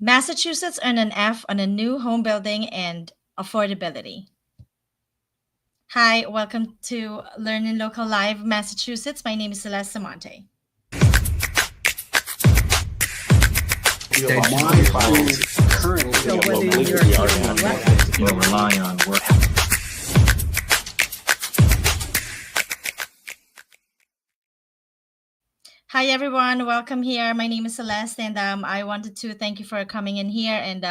Massachusetts earned an F on a new home building and affordability. Hi, welcome to LEARNin Local Live Massachusetts. My name is Celeste Samonte. So whether you're rely on work. Hi everyone, welcome here. My name is Celeste, and I wanted to thank you for coming in here and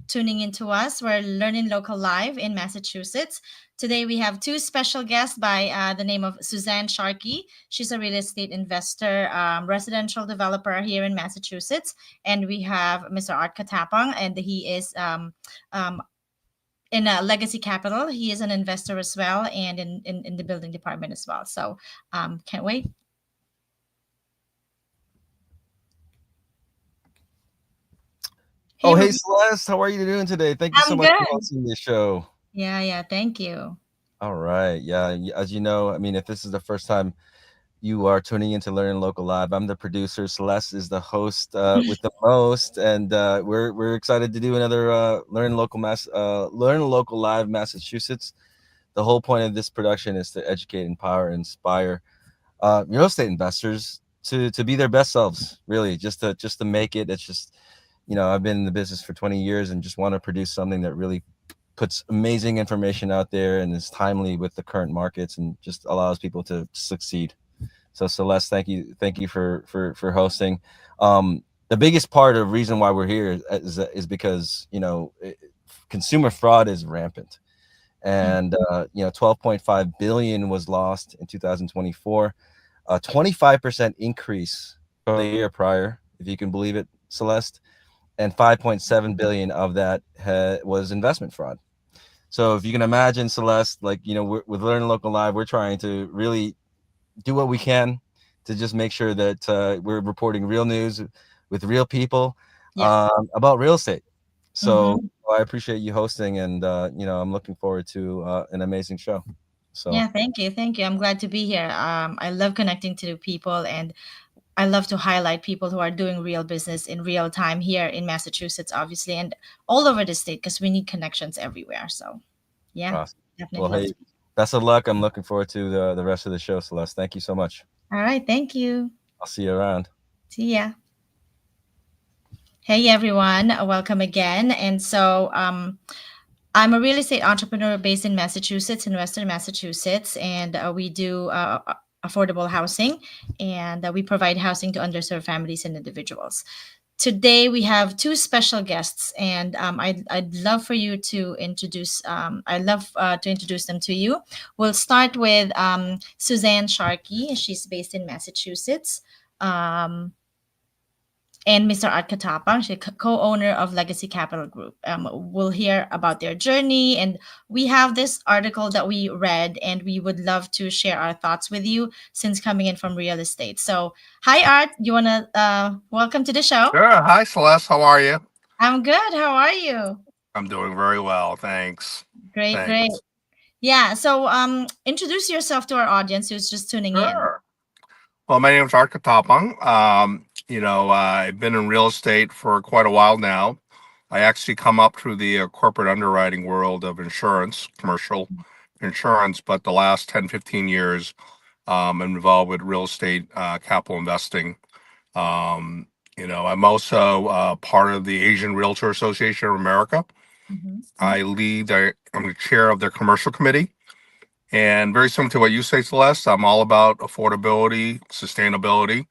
tuning into us. We're LEARNin Local Live in Massachusetts. Today we have two special guests by the name of Suzanne Sharkey. She's a real estate investor, residential developer here in Massachusetts. And we have Mr. Art Catapang, and he is in Legacy Capital. He is an investor as well, and in the building department as well. So can't wait. Oh, hey, Celeste, how are you doing today? Thank you so much for hosting this show. Yeah, thank you. All right. Yeah, as you know, I mean, if this is the first time you are tuning into LEARNin Local Live, I'm the producer. Celeste is the host with the most, and we're excited to do another LEARNin Local Live Massachusetts. The whole point of this production is to educate, empower, inspire real estate investors to be their best selves. Really, just to make it. It's just, you know, I've been in the business for 20 years and just want to produce something that really puts amazing information out there and is timely with the current markets and just allows people to succeed. So Celeste, thank you for hosting. The biggest part of reason why we're here is because, you know, consumer fraud is rampant, and you know, 12.5 billion was lost in 2024, a 25% increase from the year prior, if you can believe it, Celeste. And 5.7 billion of that was investment fraud. So if you can imagine, Celeste, like, you know, with LEARNin Local Live, we're trying to really do what we can to just make sure that we're reporting real news with real people about real estate. So I appreciate you hosting, and you know, I'm looking forward to an amazing show. So yeah, thank you. I'm glad to be here. I love connecting to people, and I love to highlight people who are doing real business in real time here in Massachusetts, obviously, and all over the state, because we need connections everywhere. So, yeah, awesome. definitely. Well, hey, best of luck. I'm looking forward to the rest of the show, Celeste. Thank you so much. All right, thank you. I'll see you around. See ya. Hey everyone, welcome again. And so, I'm a real estate entrepreneur based in Massachusetts, in Western Massachusetts, and we do affordable housing, and we provide housing to underserved families and individuals. Today we have two special guests, and I'd love for you to introduce. I'd love to introduce them to you. We'll start with Suzanne Sharkey. She's based in Massachusetts. And Mr. Art Catapang, she's co-owner of Legacy Capital Group. We'll hear about their journey, and we have this article that we read, and we would love to share our thoughts with you since coming in from real estate. So, hi Art, you want to welcome to the show? Sure. Hi Celeste, how are you? I'm good. How are you? I'm doing very well, thanks. Great. Yeah. So, introduce yourself to our audience who's just tuning in. Well, my name is Art Catapang. You know, I've been in real estate for quite a while now. I actually come up through the corporate underwriting world of insurance, commercial insurance, but the last 10, 15 years, I'm involved with real estate capital investing. You know, I'm also part of the Asian Realtor Association of America. I'm the chair of their commercial committee. And very similar to what you say, Celeste, I'm all about affordability, sustainability,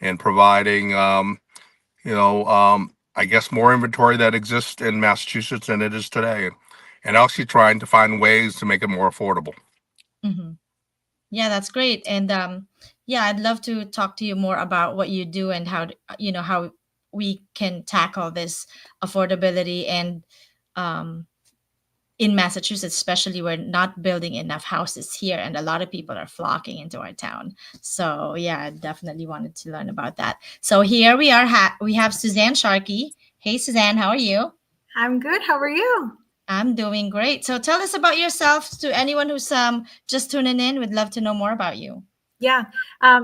and providing, you know, I guess more inventory that exists in Massachusetts than it is today, and actually trying to find ways to make it more affordable. Yeah, that's great. And yeah, I'd love to talk to you more about what you do and how, you know, how we can tackle this affordability. And in Massachusetts, especially, we're not building enough houses here, and a lot of people are flocking into our town. So yeah, I definitely wanted to learn about that. So here we are. We have Suzanne Sharkey. Hey, Suzanne, how are you? I'm good. How are you? I'm doing great. So tell us about yourself to anyone who's just tuning in. We'd love to know more about you. Yeah.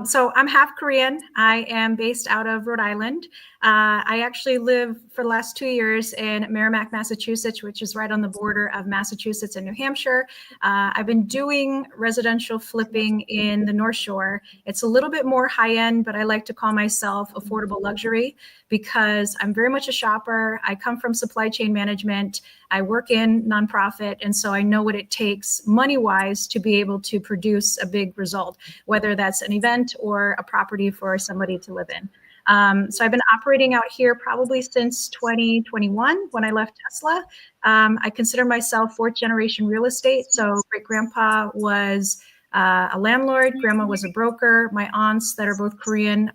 So I'm half Korean. I am based out of Rhode Island. I actually live for the last 2 years in Merrimack, Massachusetts, which is right on the border of Massachusetts and New Hampshire. I've been doing residential flipping in the North Shore. It's a little bit more high end, but I like to call myself affordable luxury because I'm very much a shopper. I come from supply chain management. I work in nonprofit, and so I know what it takes money-wise to be able to produce a big result, whether that's an event or a property for somebody to live in. So I've been operating out here probably since 2021 when I left Tesla. I consider myself fourth generation real estate. So great grandpa was a landlord, grandma was a broker. My aunts that are both Korean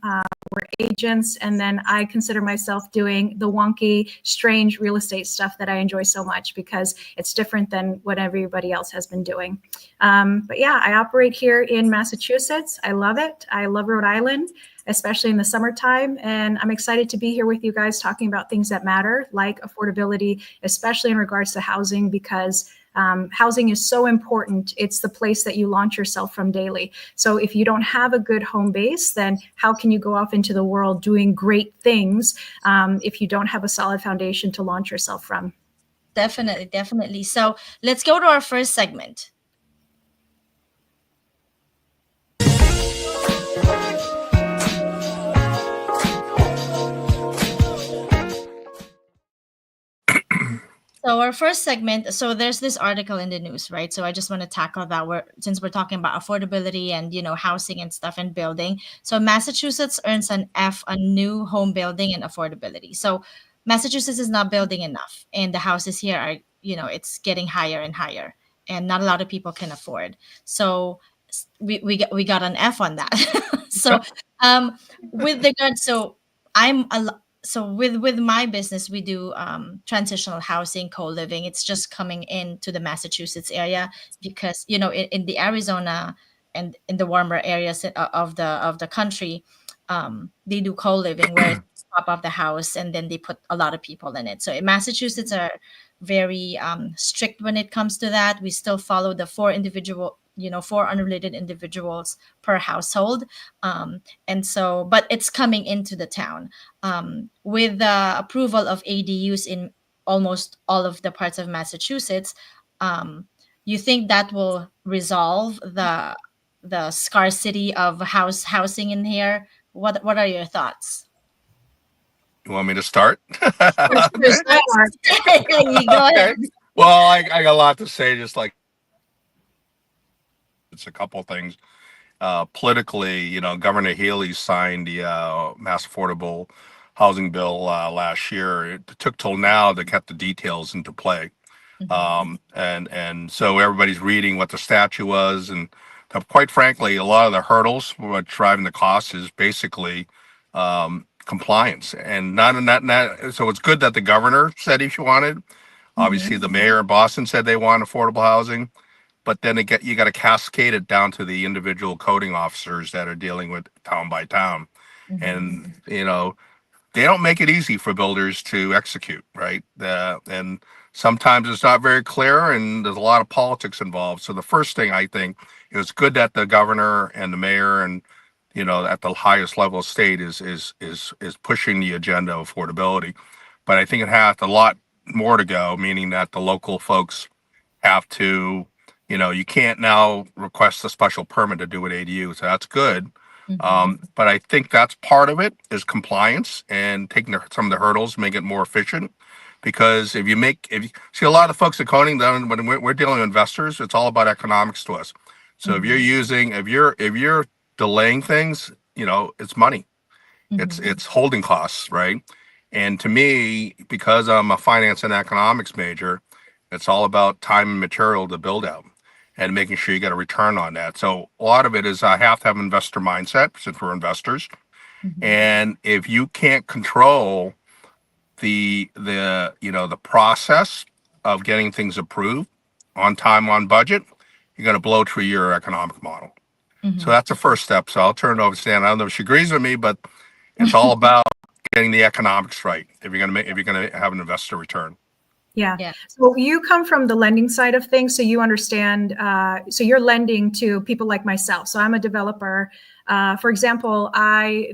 were agents. And then I consider myself doing the wonky, strange real estate stuff that I enjoy so much because it's different than what everybody else has been doing. But yeah, I operate here in Massachusetts. I love it. I love Rhode Island, especially in the summertime. And I'm excited to be here with you guys talking about things that matter, like affordability, especially in regards to housing, because housing is so important. It's the place that you launch yourself from daily. So if you don't have a good home base, then how can you go off into the world doing great things if you don't have a solid foundation to launch yourself from? Definitely, definitely. So let's go to our first segment. So our first segment, so there's this article in the news, right? So I just want to tackle that since we're talking about affordability and, housing and stuff and building. So Massachusetts earns an F on new home building and affordability. So Massachusetts is not building enough, and the houses here are, it's getting higher and higher, and not a lot of people can afford. So we got an F on that. So with regard, so I'm a so with my business, we do transitional housing, co-living. It's just coming into the Massachusetts area because in the Arizona and in the warmer areas of the country, they do co-living where it's top of the house and then they put a lot of people in it. So in Massachusetts are very strict when it comes to that. We still follow the four unrelated individuals per household. And so, but it's coming into the town with the approval of ADUs in almost all of the parts of Massachusetts. You think that will resolve the scarcity of housing in here? What are your thoughts? You want me to start? You go ahead. Well, I got a lot to say, just like it's a couple of things. Politically, Governor Healy signed the Mass Affordable Housing Bill last year. It took till now to get the details into play. And so everybody's reading what the statute was, and quite frankly, a lot of the hurdles what's driving the cost is basically compliance, and not. So it's good that the governor said if you wanted. Obviously, the mayor of Boston said they want affordable housing, but then you got to cascade it down to the individual coding officers that are dealing with town by town, and they don't make it easy for builders to execute, right? And sometimes it's not very clear, and there's a lot of politics involved. So the first thing I think is good that the governor and the mayor and at the highest level of state is pushing the agenda of affordability. But I think it has a lot more to go, meaning that the local folks have to, you can't now request a special permit to do an ADU, so that's good. But I think that's part of it is compliance and taking some of the hurdles, make it more efficient. Because if you see a lot of folks at coding, when we're dealing with investors, it's all about economics to us. So if you're delaying things, it's money. It's holding costs, right? And to me, because I'm a finance and economics major, it's all about time and material to build out and making sure you get a return on that. So a lot of it is I have to have investor mindset since we're investors. And if you can't control the process of getting things approved on time, on budget, you're going to blow through your economic model. So that's the first step. So I'll turn it over to Stan. I don't know if she agrees with me, but it's all about getting the economics right if you're going to have an investor return. Yeah. Yeah. So you come from the lending side of things, so you understand. So you're lending to people like myself. So I'm a developer. For example, I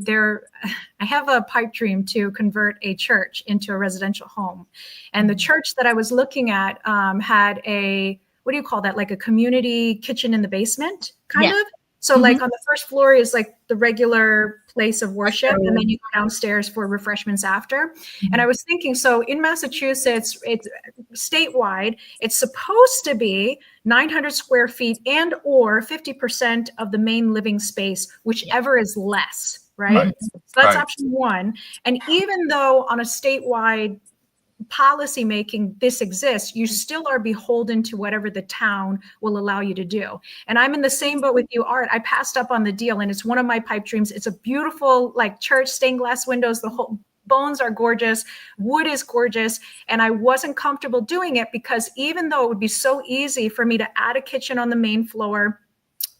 have a pipe dream to convert a church into a residential home, and the church that I was looking at had a, what do you call that? Like a community kitchen in the basement, kind Yeah. of. So like on the first floor is like the regular place of worship, and then you go downstairs for refreshments after. And I was thinking, so in Massachusetts, it's statewide, it's supposed to be 900 square feet and or 50% of the main living space, whichever is less, right? Right. So that's Right. option one. And even though on a statewide policy making this exists, you still are beholden to whatever the town will allow you to do. And I'm in the same boat with you, Art. I passed up on the deal, and it's one of my pipe dreams. It's a beautiful, like, church, stained glass windows. The whole bones are gorgeous, wood is gorgeous, and I wasn't comfortable doing it because even though it would be so easy for me to add a kitchen on the main floor,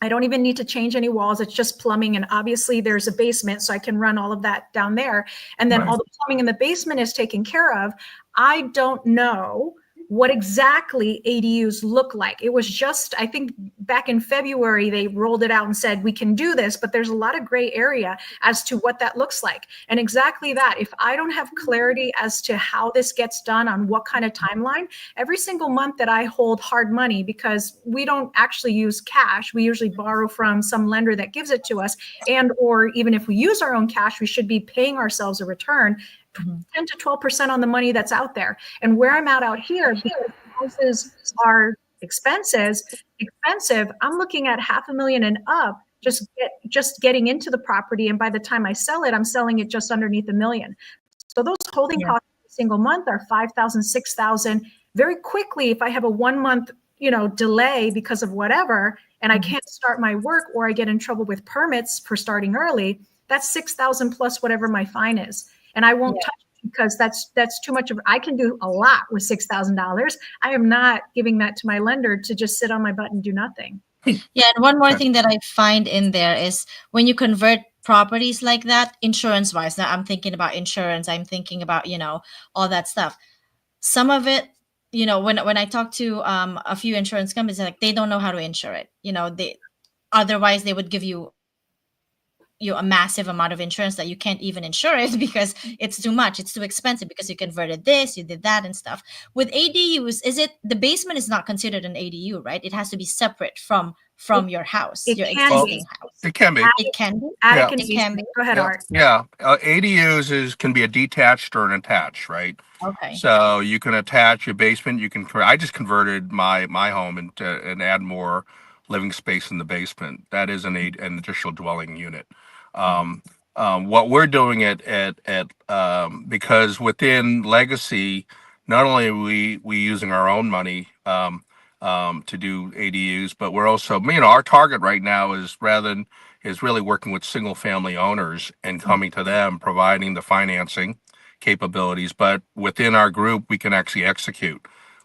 I don't even need to change any walls. It's just plumbing. And obviously there's a basement, so I can run all of that down there. And then Right. all the plumbing in the basement is taken care of. I don't know what exactly ADUs look like. It was just, I think back in February, they rolled it out and said, we can do this, but there's a lot of gray area as to what that looks like. And exactly that, if I don't have clarity as to how this gets done on what kind of timeline, every single month that I hold hard money, because we don't actually use cash, we usually borrow from some lender that gives it to us, and or even if we use our own cash, we should be paying ourselves a return. 10 to 12% on the money that's out there. And where I'm at out here, because houses are expensive, I'm looking at $500,000 and up, just getting into the property. And by the time I sell it, I'm selling it just underneath $1 million. So those holding costs every single month are $5,000, $6,000. Very quickly, if I have a 1 month, delay because of whatever, and I can't start my work, or I get in trouble with permits for starting early, that's $6,000 plus whatever my fine is. And I won't touch it because that's too much of, I can do a lot with $6,000. I am not giving that to my lender to just sit on my butt and do nothing. Yeah, and one more thing that I find in there is when you convert properties like that, insurance wise. Now I'm thinking about insurance. I'm thinking about, all that stuff. Some of it, when I talk to a few insurance companies, like they don't know how to insure it. Otherwise they would give you a massive amount of insurance that you can't even insure it because it's too much. It's too expensive because you converted this, you did that and stuff. With ADUs, the basement is not considered an ADU, right? It has to be separate from your house, your existing house. It can be. It can be. Attic It can be. Go ahead, Art. Yeah. ADUs can be a detached or an attached, right? Okay. So you can attach your basement. I just converted my home and add more living space in the basement. That is an additional dwelling unit. What we're doing because within Legacy, not only are we using our own money to do ADUs, but we're also, our target right now is really working with single family owners and coming to them, providing the financing capabilities. But within our group, we can actually execute.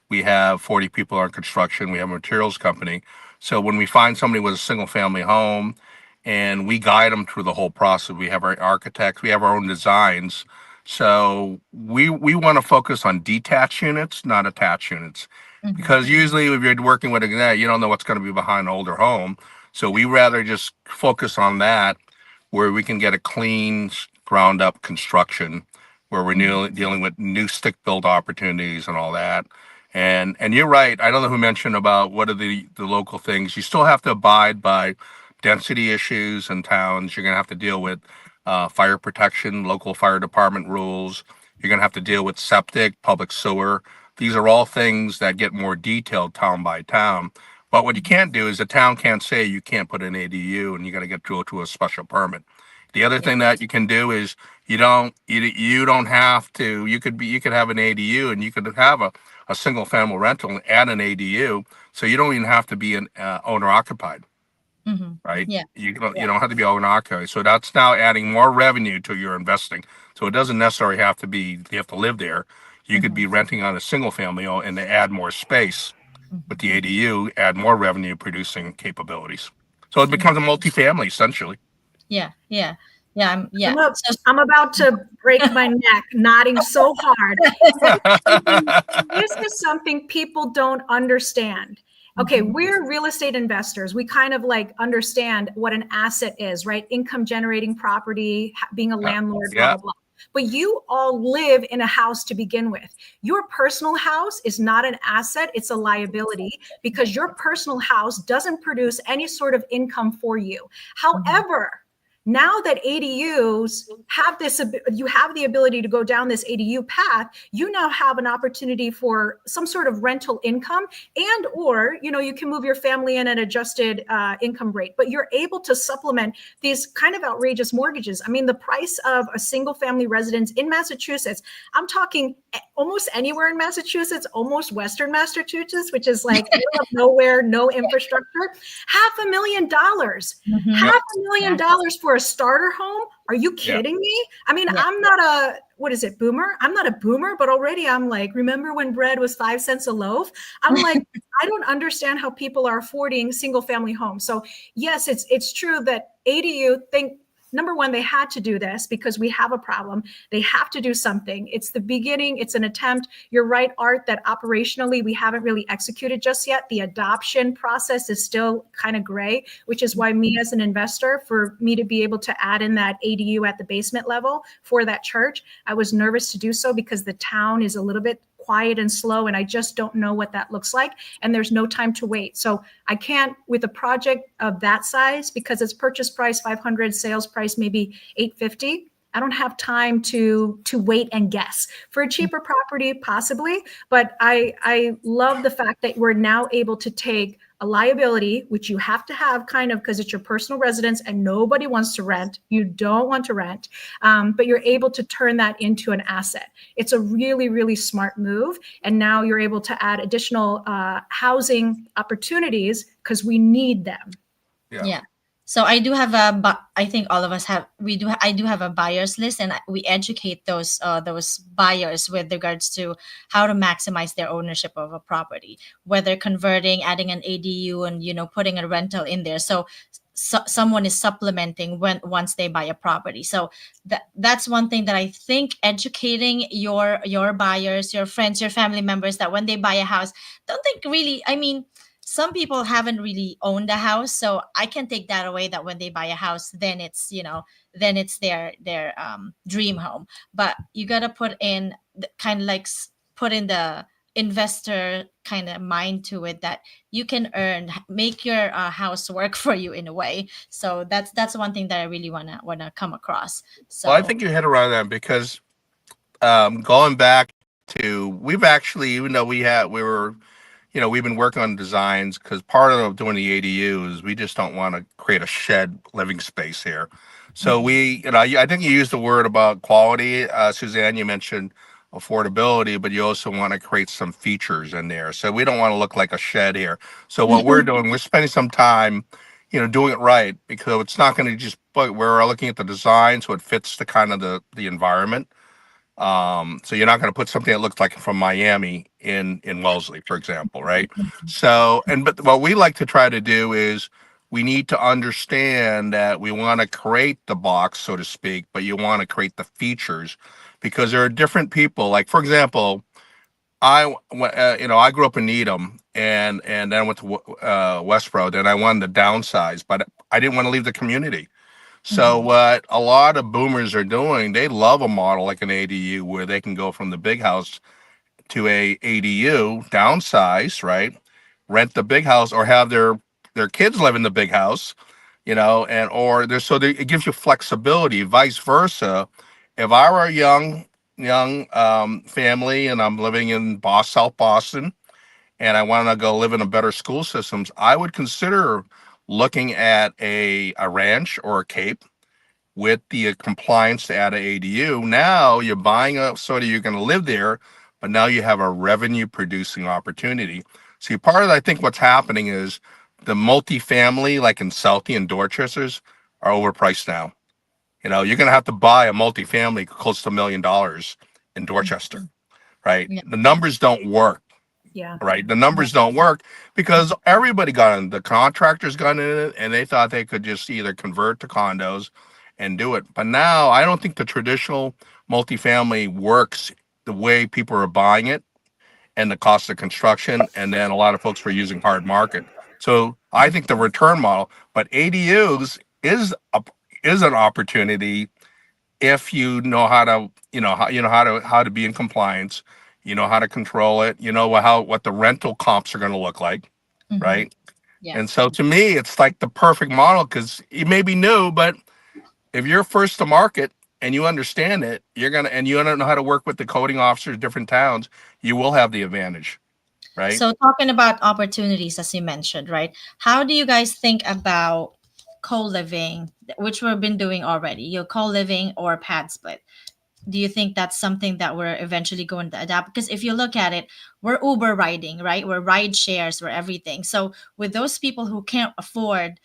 We have 40 people on construction. We have a materials company. So when we find somebody with a single family home, and we guide them through the whole process. We have our architects, we have our own designs. So we want to focus on detached units, not attached units. Because usually if you're working with that, you don't know what's going to be behind an older home. So we rather just focus on that, where we can get a clean ground up construction, where we're dealing with new stick build opportunities and all that. And you're right. I don't know who mentioned about what are the local things. You still have to abide by density issues in towns. You're going to have to deal with fire protection, local fire department rules. You're going to have to deal with septic, public sewer. These are all things that get more detailed town by town. But what you can't do is the town can't say you can't put an ADU and you got to get to a special permit. The other thing that you can do is you don't have to. You could have an ADU and you could have a single family rental and add an ADU, so you don't even have to be an owner occupied. Right? Yeah. You don't have to be owner occupied. So that's now adding more revenue to your investing. So it doesn't necessarily have to be you have to live there. You could be renting on a single family and they add more space. But the ADU add more revenue producing capabilities. So it becomes a multifamily essentially. Yeah. Yeah. I'm about to break my neck nodding so hard. This is something people don't understand. Okay, we're real estate investors. We kind of like understand what an asset is, right? Income generating property, being a landlord, blah, blah, blah. But you all live in a house to begin with. Your personal house is not an asset, it's a liability because your personal house doesn't produce any sort of income for you. However, now that ADUs have this, you have the ability to go down this ADU path, you now have an opportunity for some sort of rental income and, or, you know, you can move your family in an adjusted income rate, but you're able to supplement these kind of outrageous mortgages. I mean, the price of a single family residence in Massachusetts, I'm talking almost anywhere in Massachusetts, almost Western Massachusetts, which is like middle of nowhere, no infrastructure, $500,000. $500,000 for a starter home? Are you kidding me? I mean, I'm not a, what is it, boomer? I'm not a boomer, but already I'm like, remember when bread was 5 cents a loaf? I'm like, I don't understand how people are affording single family homes. So yes, it's true that ADU number one, they had to do this because we have a problem. They have to do something. It's the beginning. It's an attempt. You're right, Art, that operationally we haven't really executed just yet. The adoption process is still kind of gray, which is why me as an investor, for me to be able to add in that ADU at the basement level for that church, I was nervous to do so because the town is a little bit quiet and slow, and I just don't know what that looks like. And there's no time to wait. So I can't, with a project of that size, because it's purchase price 500, sales price maybe 850. I don't have time to wait and guess. For a cheaper property, possibly, but I love the fact that we're now able to take a liability, which you have to have kind of because it's your personal residence and nobody wants to rent. You don't want to rent, but you're able to turn that into an asset. It's a really, really smart move. And now you're able to add additional housing opportunities because we need them. Yeah. So I do have I think all of us have, I do have a buyers list, and we educate those buyers with regards to how to maximize their ownership of a property, whether converting, adding an ADU, and, you know, putting a rental in there. So someone is supplementing once they buy a property. So that's one thing that I think educating your buyers, your friends, your family members, that when they buy a house, don't think really, I mean, some people haven't really owned a house, so I can take that away, that when they buy a house, then it's, you know, then it's their dream home. But you got to put in kind of like put in the investor kind of mind to it, that you can make your house work for you in a way. So that's one thing that I really wanna come across. So Well, I think you hit around that because going back to, we've actually, even though we've been working on designs, because part of doing the ADU is we just don't want to create a shed living space here. So I think you used the word about quality, Suzanne. You mentioned affordability, but you also want to create some features in there. So we don't want to look like a shed here. So what we're doing, we're spending some time, doing it right, because it's not going to just, but we're looking at the design so it fits the kind of the environment. So you're not going to put something that looks like from Miami in Wellesley, for example, right? So, but what we like to try to do is, we need to understand that we want to create the box, so to speak, but you want to create the features, because there are different people. Like, for example, I grew up in Needham, and then I went to Westboro. Then I wanted to downsize, but I didn't want to leave the community. So what a lot of boomers are doing, they love a model like an ADU, where they can go from the big house to a ADU, downsize, right? Rent the big house, or have their kids live in the big house, it gives you flexibility. Vice versa, if I were a young family and I'm living in South Boston, and I want to go live in a better school systems, I would consider looking at a ranch or a cape with the compliance to add an ADU. Now you're buying you're going to live there, but now you have a revenue producing opportunity. See, part of, I think what's happening is the multifamily, like in Southie and Dorchester's, are overpriced now. You're going to have to buy a multifamily close to $1 million in Dorchester, right? Yeah. The numbers don't work. Yeah. Right. The numbers don't work because everybody got in. The contractors got in it, and they thought they could just either convert to condos, and do it. But now I don't think the traditional multifamily works the way people are buying it and the cost of construction. And then a lot of folks were using hard market. So I think the return model, but ADUs is an opportunity if you know how to, how to be in compliance, you know how to control it, you know what the rental comps are going to look like, right? Yeah. And so to me, it's like the perfect model because it may be new, but if you're first to market and you understand it, and you don't know how to work with the coding officers, different towns, you will have the advantage, right? So talking about opportunities, as you mentioned, right? How do you guys think about co-living, which we've been doing already? Co-living or pad split. Do you think that's something that we're eventually going to adapt? Because if you look at it, we're Uber riding, right? We're ride shares, we're everything. So with those people who can't afford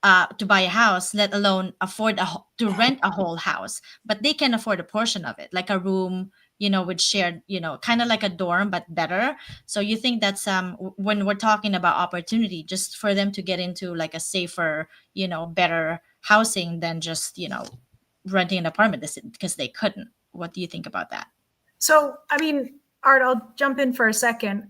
to buy a house, let alone afford to rent a whole house, but they can afford a portion of it, like a room, with shared, kind of like a dorm, but better. So you think that's when we're talking about opportunity, just for them to get into like a safer, better housing than just, renting an apartment because they couldn't. What do you think about that? So, I mean, Art, I'll jump in for a second.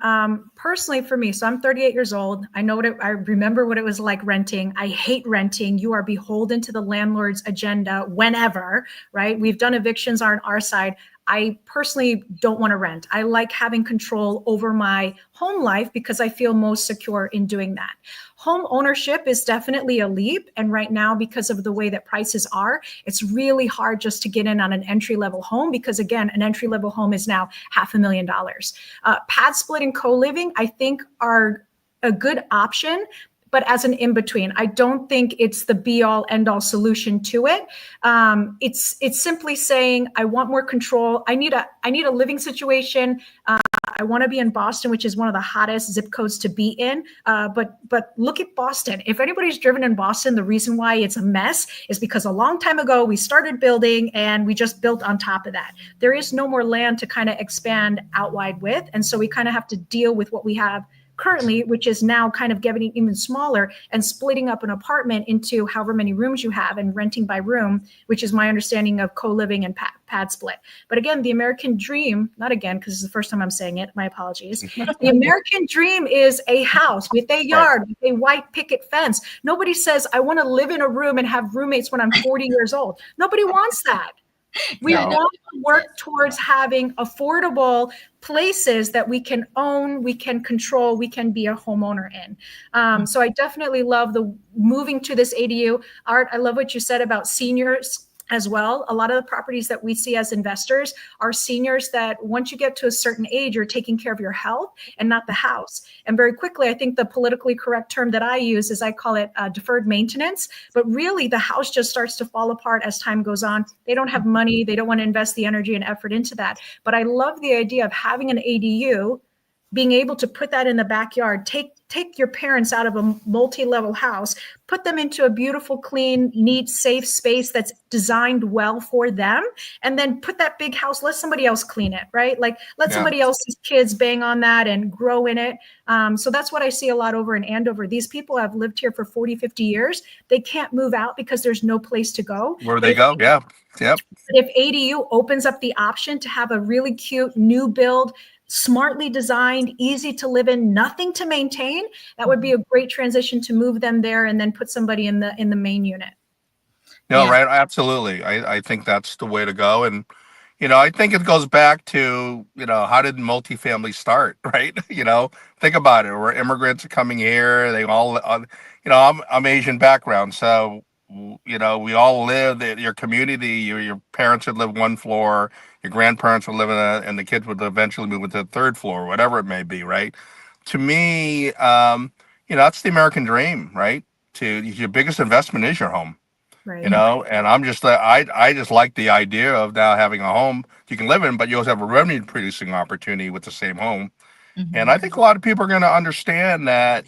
Personally, for me, so I'm 38 years old. I remember what it was like renting. I hate renting. You are beholden to the landlord's agenda whenever, right? We've done evictions on our side. I personally don't want to rent. I like having control over my home life because I feel most secure in doing that. Home ownership is definitely a leap. And right now, because of the way that prices are, it's really hard just to get in on an entry-level home because, again, an entry-level home is now $500,000. Pad split and co-living, I think, are a good option, but as an in-between. I don't think it's the be-all, end-all solution to it. It's simply saying, I want more control. I need a living situation. I want to be in Boston, which is one of the hottest zip codes to be in. But look at Boston. If anybody's driven in Boston, the reason why it's a mess is because a long time ago we started building and we just built on top of that. There is no more land to kind of expand out wide with. And so we kind of have to deal with what we have currently, which is now kind of getting even smaller and splitting up an apartment into however many rooms you have and renting by room, which is my understanding of co-living and pad split. But again, the American dream, not again, because it's the first time I'm saying it, my apologies. The American dream is a house with a yard, with a white picket fence. Nobody says, I want to live in a room and have roommates when I'm 40 years old. Nobody wants that. We want to work towards having affordable places that we can own, we can control, we can be a homeowner in. So I definitely love the moving to this ADU. Art, I love what you said about seniors as well. A lot of the properties that we see as investors are seniors that once you get to a certain age, you're taking care of your health and not the house. And very quickly, I think the politically correct term that I use is I call it deferred maintenance. But really, the house just starts to fall apart as time goes on. They don't have money. They don't want to invest the energy and effort into that. But I love the idea of having an ADU, being able to put that in the backyard, take your parents out of a multi-level house, put them into a beautiful, clean, neat, safe space that's designed well for them, and then put that big house, let somebody else clean it, right? Like let somebody else's kids bang on that and grow in it. So that's what I see a lot over in Andover. These people have lived here for 40, 50 years. They can't move out because there's no place to go. Where they go, yeah. Yep. If ADU opens up the option to have a really cute new build, smartly designed, easy to live in, nothing to maintain, that would be a great transition to move them there and then put somebody in the main unit. No, right. Absolutely. I think that's the way to go. And, I think it goes back to, how did multifamily start, right? Think about it. We're immigrants coming here. They all, I'm Asian background. So, we all live your community. Your parents would live one floor, your grandparents would live and the kids would eventually move into the third floor, whatever it may be, right? To me, that's the American dream, right? Your biggest investment is your home. Right. And I'm just I just like the idea of now having a home you can live in, but you also have a revenue producing opportunity with the same home. And I think a lot of people are going to understand that,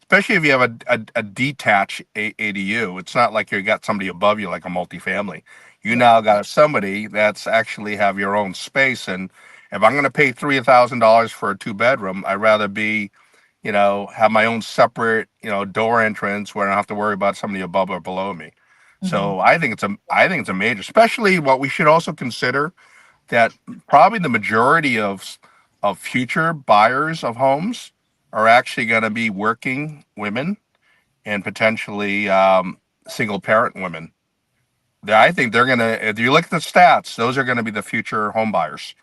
especially if you have a detached ADU. It's not like you got somebody above you like a multifamily. You now got somebody that's actually have your own space. And if I'm going to pay $3,000 for a 2-bedroom, I'd rather be, have my own separate, door entrance where I don't have to worry about somebody above or below me. So I think it's a major, especially what we should also consider that probably the majority of future buyers of homes are actually going to be working women and potentially single parent women. I think they're going to, if you look at the stats, those are going to be the future home buyers.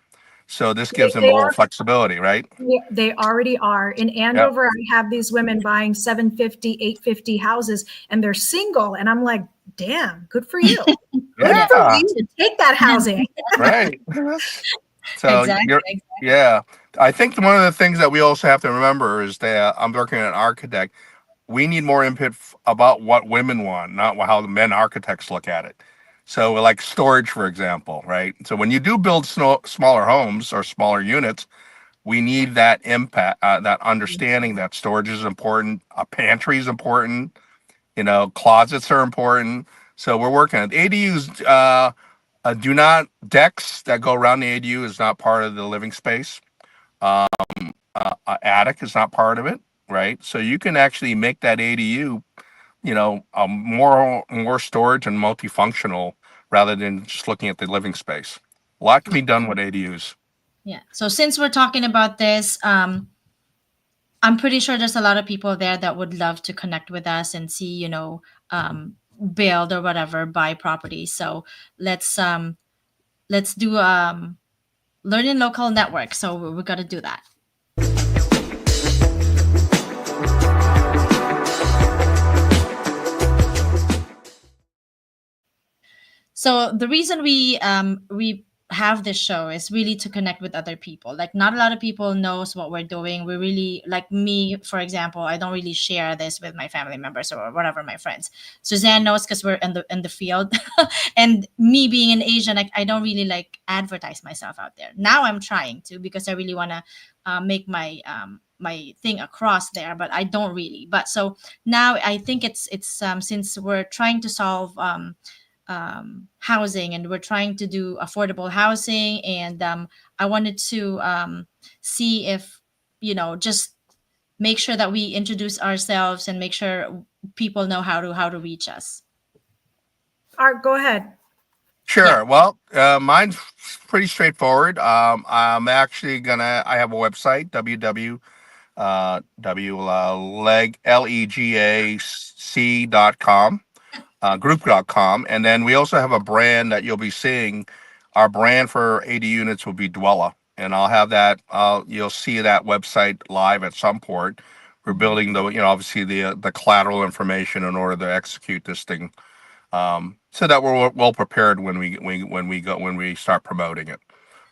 So this gives them They more are. flexibility, right? Yeah, they already are. In Andover, I have these women buying 750, 850 houses, and they're single. And I'm like, damn, good for you. Good for Yeah, you to take that housing. right. So Exactly. yeah, I think one of the things that we also have to remember is that I'm working at an architect. We need more input about what women want, not how the men architects look at it. So like storage, for example, right? So when you do build smaller homes or smaller units, we need that impact, that understanding that storage is important, a pantry is important, closets are important. So we're working on ADUs. Do not decks that go around the ADU is not part of the living space. Attic is not part of it, right? So you can actually make that ADU, more storage and multifunctional rather than just looking at the living space. A lot can be done with ADUs. Yeah. So since we're talking about this, I'm pretty sure there's a lot of people there that would love to connect with us and see, build or whatever, buy property. So let's do LEARNin Local network. So we got to do that. So the reason we have this show is really to connect with other people. Like, not a lot of people knows what we're doing. We really, like me, for example, I don't really share this with my family members or whatever, my friends. Suzanne knows because we're in the field. And me being an Asian, I don't really like advertise myself out there. Now I'm trying to, because I really want to make my my thing across there, but I don't really. But so now I think it's since we're trying to solve housing, and we're trying to do affordable housing, and I wanted to see if, just make sure that we introduce ourselves and make sure people know how to reach us. Art, go ahead. Sure. Yeah. Well, mine's pretty straightforward. I'm actually I have a website, legac.com. Group.com. And then we also have a brand that you'll be seeing. Our brand for 80 units will be Dwella. And I'll have that, you'll see that website live at some point. We're building obviously the collateral information in order to execute this thing, so that we're well prepared when we start promoting it.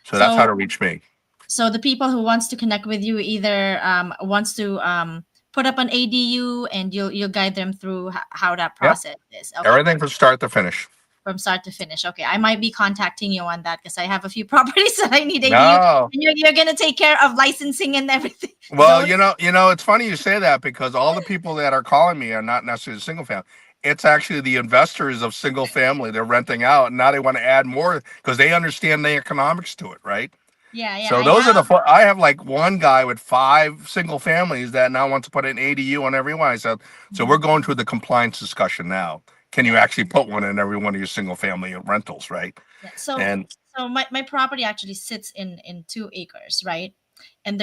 So that's how to reach me. So the people who wants to connect with you either wants to put up an ADU, and you'll guide them through how that process is. Okay. Everything from start to finish. From start to finish. Okay, I might be contacting you on that because I have a few properties that I need ADU. No. And you're gonna take care of licensing and everything. Well, it's funny you say that, because all the people that are calling me are not necessarily single family. It's actually the investors of single family. They're renting out, and now they want to add more because they understand the economics to it, right? Yeah. So those are I have like one guy with 5 single families that now wants to put an ADU on every one. So we're going through the compliance discussion now. Can you actually put one in every one of your single family rentals, right? Yeah. So my property actually sits in 2 acres, right? And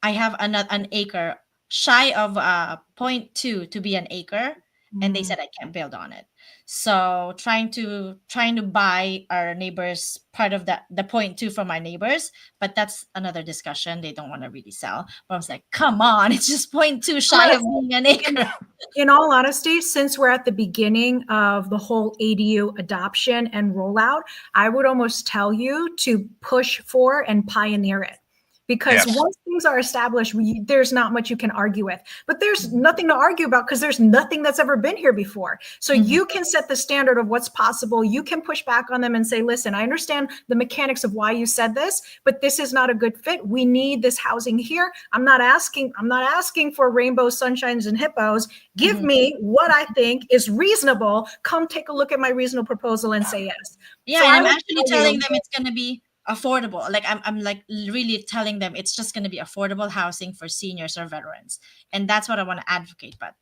I have an acre shy of 0.2 to be an acre, and they said I can't build on it. So trying to buy our neighbors part of the 0.2 from our neighbors, but that's another discussion. They don't want to really sell. But I was like, come on, it's just 0.2 shy of being an acre. In all honesty, since we're at the beginning of the whole ADU adoption and rollout, I would almost tell you to push for and pioneer it. Because once things are established, there's not much you can argue with. But there's nothing to argue about because there's nothing that's ever been here before. So you can set the standard of what's possible. You can push back on them and say, listen, I understand the mechanics of why you said this, but this is not a good fit. We need this housing here. I'm not asking for rainbows, sunshines, and hippos. Give me what I think is reasonable. Come take a look at my reasonable proposal and say yes. Yeah, so and I'm actually telling them it's going to be affordable. Like I'm like really telling them it's just going to be affordable housing for seniors or veterans, and that's what I want to advocate. But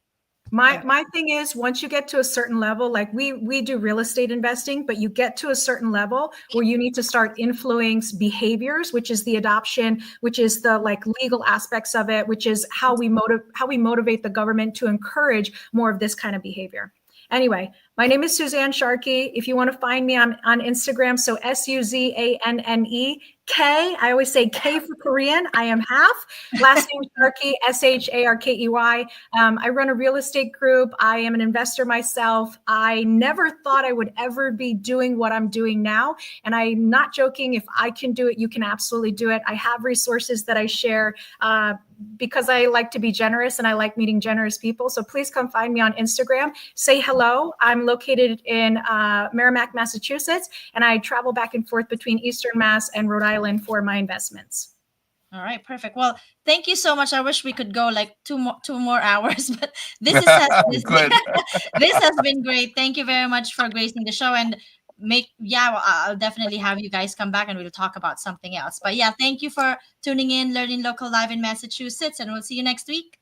My thing is, once you get to a certain level, like we do real estate investing, but you get to a certain level where you need to start influencing behaviors, which is the adoption, which is the like legal aspects of it, which is how we motivate the government to encourage more of this kind of behavior. Anyway, my name is Suzanne Sharkey. If you want to find me, I'm on Instagram. So SUZANNE K. I always say K for Korean. I am half. Last name Sharkey, SHARKEY. I run a real estate group. I am an investor myself. I never thought I would ever be doing what I'm doing now. And I'm not joking. If I can do it, you can absolutely do it. I have resources that I share because I like to be generous and I like meeting generous people. So please come find me on Instagram. Say hello. I'm located in Merrimack, Massachusetts, and I travel back and forth between Eastern Mass and Rhode Island for my investments. All right, perfect. Well, thank you so much. I wish we could go like two more hours, but this has been great. Thank you very much for gracing the show, and I'll definitely have you guys come back and we'll talk about something else. But yeah, thank you for tuning in, Learning Local Live in Massachusetts, and we'll see you next week.